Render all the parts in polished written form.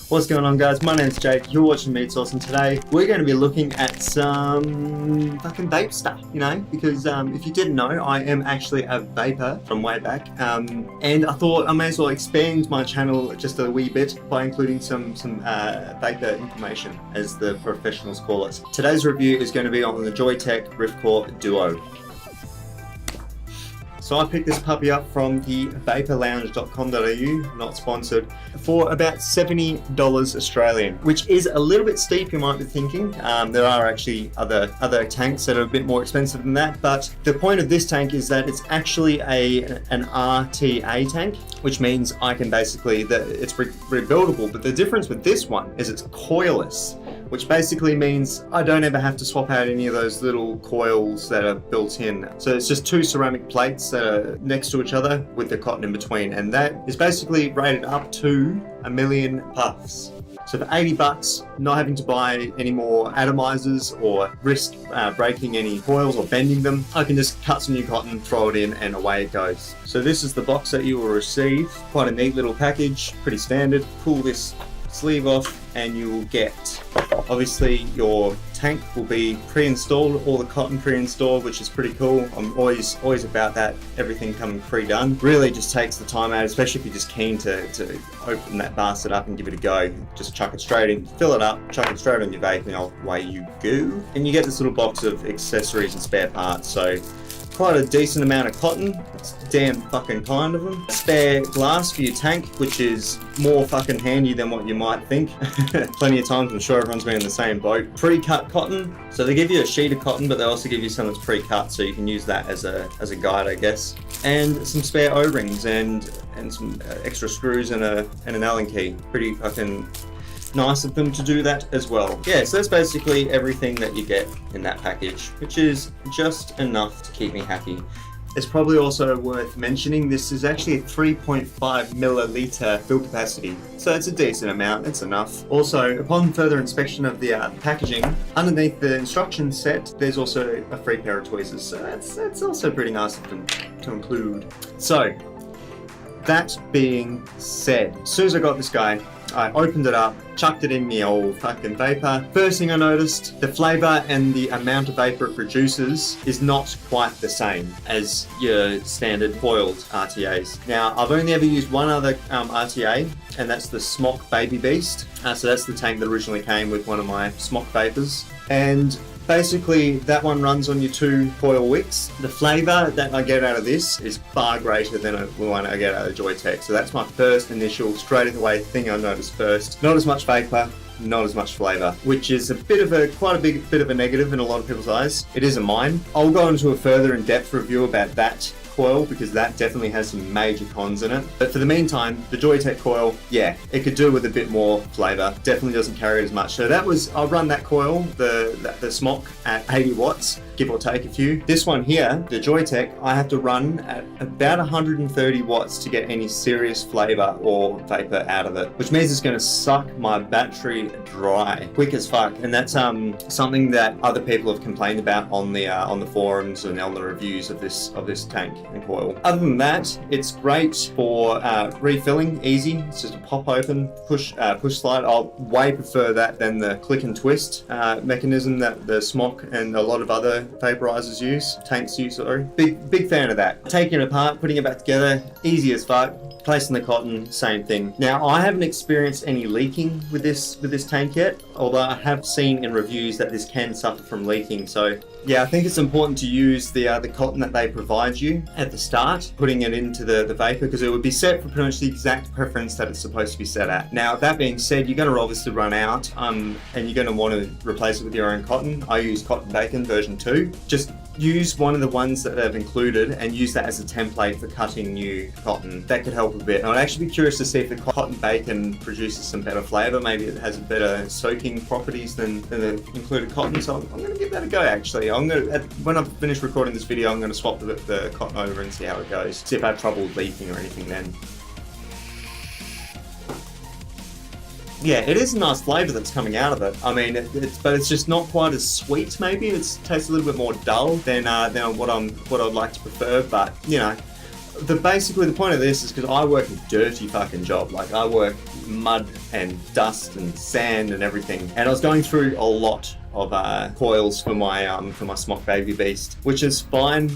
What's going on, guys? My name's Jake, you're watching Meat Sauce, and today we're going to be looking at some fucking vape stuff, you know, because if you didn't know, I am actually a vapor from way back, and I thought I may as well expand my channel just a wee bit by including some vapor information, as the professionals call it. Today's review is going to be on the Joytech Riftcore Duo. So I picked this puppy up from the vaporlounge.com.au, not sponsored, for about $70 Australian, which is a little bit steep, you might be thinking. There are actually other tanks that are a bit more expensive than that, but the point of this tank is that it's actually an RTA tank, which means I can basically, it's rebuildable, but the difference with this one is it's coil-less, which basically means I don't ever have to swap out any of those little coils that are built in. So it's just two ceramic plates that are next to each other with the cotton in between, and that is basically rated up to 1 million puffs. So for 80 bucks, not having to buy any more atomizers or risk breaking any coils or bending them, I can just cut some new cotton, throw it in, and away it goes. So this is the box that you will receive. Quite a neat little package, pretty standard. Pull this sleeve off and you will get, obviously, your tank will be pre-installed, all the cotton pre-installed, which is pretty cool. I'm always about that, everything coming pre-done. Really just takes the time out, especially if you're just keen to open that bastard up and give it a go. Just chuck it straight in, fill it up, chuck it straight on your vape, and away you go. And you get this little box of accessories and spare parts, so quite a decent amount of cotton. It's damn fucking kind of them. Spare glass for your tank, which is more fucking handy than what you might think. Plenty of times, I'm sure everyone's been in the same boat. Pre-cut cotton. So they give you a sheet of cotton, but they also give you some that's pre-cut, so you can use that as a guide, I guess. And some spare O-rings and some extra screws and an Allen key. Pretty fucking nice of them to do that as well. Yeah, so that's basically everything that you get in that package, which is just enough to keep me happy. It's probably also worth mentioning this is actually a 3.5 milliliter fill capacity, so it's a decent amount, it's enough. Also, upon further inspection of the packaging, underneath the instruction set, there's also a free pair of tweezers, so that's also pretty nice of them to include. So, that being said, as soon as I got this guy, I opened it up, chucked it in the old fucking vapor. First thing I noticed, the flavor and the amount of vapor it produces is not quite the same as your standard coiled RTAs. Now, I've only ever used one other RTA, and that's the Smok Baby Beast. So that's the tank that originally came with one of my Smok vapors. And basically, that one runs on your 2 coil wicks. The flavor that I get out of this is far greater than the one I get out of Joytech. So that's my first initial, straight away thing I noticed first. Not as much vapor, not as much flavor, which is quite a big bit of a negative in a lot of people's eyes. It isn't mine. I'll go into a further in-depth review about that coil, because that definitely has some major cons in it. But for the meantime, the Joytech coil, yeah, it could do with a bit more flavor. Definitely doesn't carry it as much. So I'll run that coil, the Smok, at 80 watts, give or take a few. This one here, the Joytech, I have to run at about 130 watts to get any serious flavor or vapor out of it, which means it's going to suck my battery dry quick as fuck. And that's something that other people have complained about on the forums and on the reviews of this tank and coil. Other than that, it's great for refilling, easy. It's just a pop open, push slide. I'll way prefer that than the click and twist mechanism that the Smok and a lot of other vaporizers tanks use, sorry. Big fan of that. Taking it apart, putting it back together, easy as fuck. Placing the cotton, same thing. Now, I haven't experienced any leaking with this tank yet, although I have seen in reviews that this can suffer from leaking. So yeah, I think it's important to use the cotton that they provide you at the start, putting it into the vapor, because it would be set for pretty much the exact preference that it's supposed to be set at. Now, that being said, you're going to obviously run out, and you're going to want to replace it with your own cotton. I use Cotton Bacon version 2. Just use one of the ones that they've included and use that as a template for cutting new cotton. That could help a bit. And I'd actually be curious to see if the Cotton Bacon produces some better flavor. Maybe it has better soaking properties than the included cotton. So I'm going to give that a go, actually. When I've finished recording this video, I'm going to swap the cotton over and see how it goes. See if I have trouble leaking or anything then. Yeah, it is a nice flavour that's coming out of it. I mean, but it's just not quite as sweet. Maybe it tastes a little bit more dull than what I'd like to prefer. But you know, basically the point of this is because I work a dirty fucking job. Like I work mud and dust and sand and everything. And I was going through a lot of coils for my Smok Baby Beast, which is fine,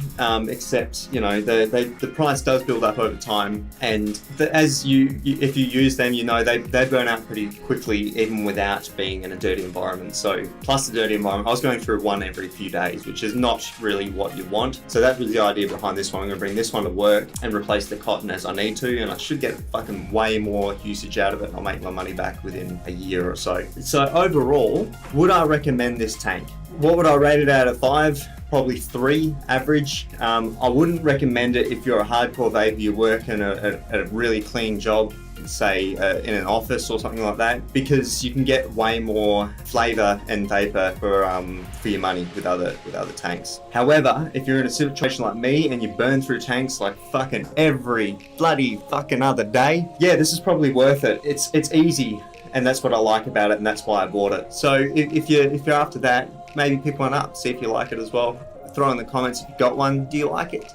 except the price does build up over time, and if you use them, they burn out pretty quickly even without being in a dirty environment. So plus the dirty environment, I was going through one every few days, which is not really what you want. So that was the idea behind this one. I'm going to bring this one to work and replace the cotton as I need to, and I should get fucking way more usage out of it. I'll make my money back within a year or so. So overall, would I recommend this tank? What would I rate it out of 5? Probably 3 average. I wouldn't recommend it if you're a hardcore vapor, you work in a really clean job, say in an office or something like that, because you can get way more flavor and vapor for your money with other tanks. However, if you're in a situation like me and you burn through tanks like fucking every bloody fucking other day, yeah, this is probably worth it. It's easy. And that's what I like about it, and that's why I bought it. So if you're after that, maybe pick one up, see if you like it as well. Throw in the comments if you got one. Do you like it?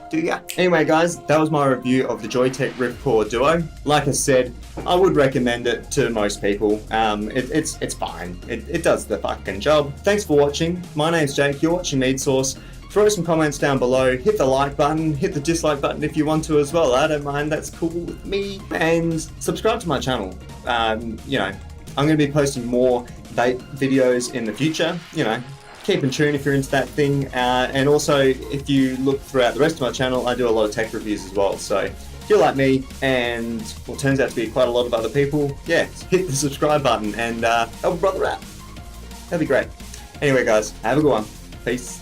Do ya? Anyway guys, that was my review of the Joytech Riftcore Duo. Like I said, I would recommend it to most people. It's fine. It does the fucking job. Thanks for watching. My name's Jake, you're watching Meat Sauce. Throw some comments down below, hit the like button, hit the dislike button if you want to as well. I don't mind, that's cool with me. And subscribe to my channel. I'm going to be posting more vape videos in the future. Keep in tune if you're into that thing. And also, if you look throughout the rest of my channel, I do a lot of tech reviews as well. So if you're like me, and what turns out to be quite a lot of other people, yeah, hit the subscribe button and help a brother out. That'd be great. Anyway guys, have a good one. Peace.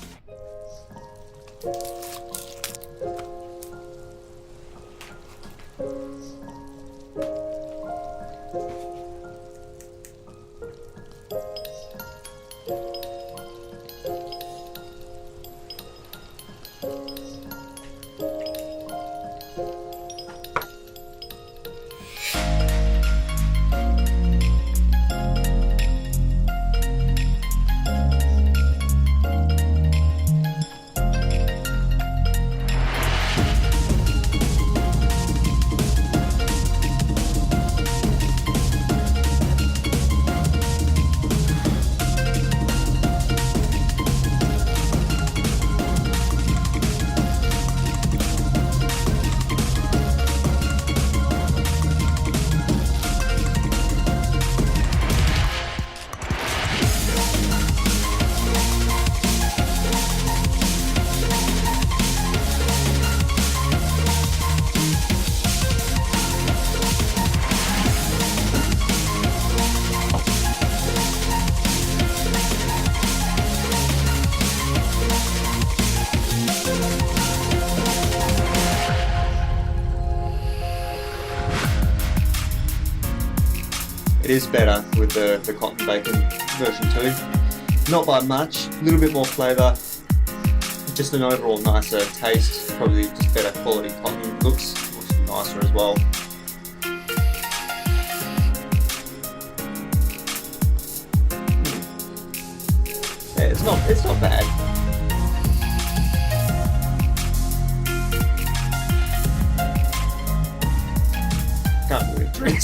It is better with the cotton bacon version 2. Not by much, a little bit more flavour, just an overall nicer taste, probably just better quality cotton, looks nicer as well. Yeah, it's not bad. Can't really drink.